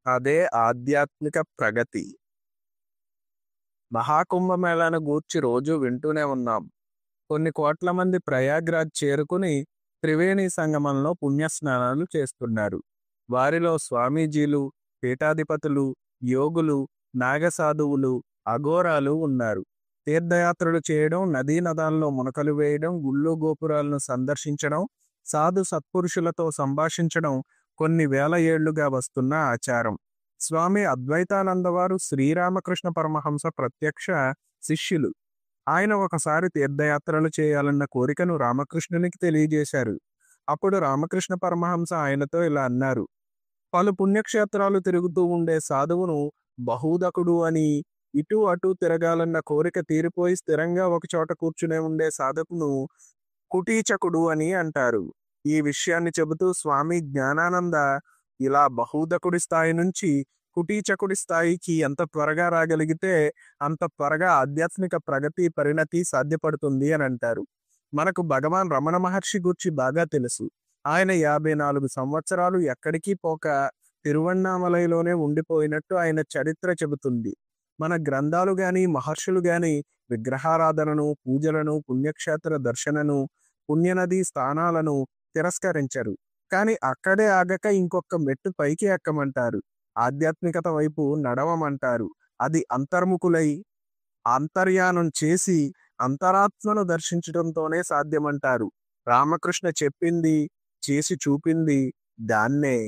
అదే ఆధ్యాత్మిక ప్రగతి. మహాకుంభమేళాను గూర్చి రోజూ వింటూనే ఉన్నాం. కొన్ని కోట్ల మంది ప్రయాగ్రాజ్ చేరుకుని త్రివేణి సంగమంలో పుణ్యస్నానాలు చేస్తున్నారు. వారిలో స్వామీజీలు, పీఠాధిపతులు, యోగులు, నాగసాధువులు, అఘోరాలు ఉన్నారు. తీర్థయాత్రలు చేయడం, నదీ నదాల్లో మునకలు వేయడం, గుళ్ళు గోపురాలను సందర్శించడం, సాధు సత్పురుషులతో సంభాషించడం కొన్ని వేల ఏళ్లుగా వస్తున్న ఆచారం. స్వామి అద్వైతానంద వారు శ్రీరామకృష్ణ పరమహంస ప్రత్యక్ష శిష్యులు. ఆయన ఒకసారి తీర్థయాత్రలు చేయాలన్న కోరికను రామకృష్ణునికి తెలియజేశారు. అప్పుడు రామకృష్ణ పరమహంస ఆయనతో ఇలా అన్నారు: పలు పుణ్యక్షేత్రాలు తిరుగుతూ ఉండే సాధువును బహూదకుడు అని, ఇటు అటు తిరగాలన్న కోరిక తీరిపోయి స్థిరంగా ఒకచోట కూర్చునే ఉండే సాధకును కుటీచకుడు అని అంటారు. ఈ విషయాన్ని చెబుతూ స్వామి జ్ఞానానంద ఇలా బహూదకుడి స్థాయి నుంచి కుటీచకుడి స్థాయికి ఎంత త్వరగా రాగలిగితే అంత త్వరగా ఆధ్యాత్మిక ప్రగతి పరిణతి సాధ్యపడుతుంది అని అంటారు. మనకు భగవాన్ రమణ మహర్షి గురించి బాగా తెలుసు. ఆయన 54 సంవత్సరాలు ఎక్కడికి పోక తిరువణ్ణామలైలోనే ఉండిపోయినట్టు ఆయన చరిత్ర చెబుతుంది. మన గ్రంథాలు గాని మహర్షులు గాని విగ్రహారాధనను, పూజలను, పుణ్యక్షేత్ర దర్శనను, పుణ్యనది స్థానాలను తిరస్కరించరు. కానీ అక్కడే ఆగక ఇంకొక మెట్టు పైకి ఎక్కమంటారు. ఆధ్యాత్మికత వైపు నడవమంటారు. అది అంతర్ముఖులై అంతర్యానం చేసి అంతరాత్మను దర్శించడంతోనే సాధ్యమంటారు. రామకృష్ణ చెప్పింది, చేసి చూపింది దాన్నే.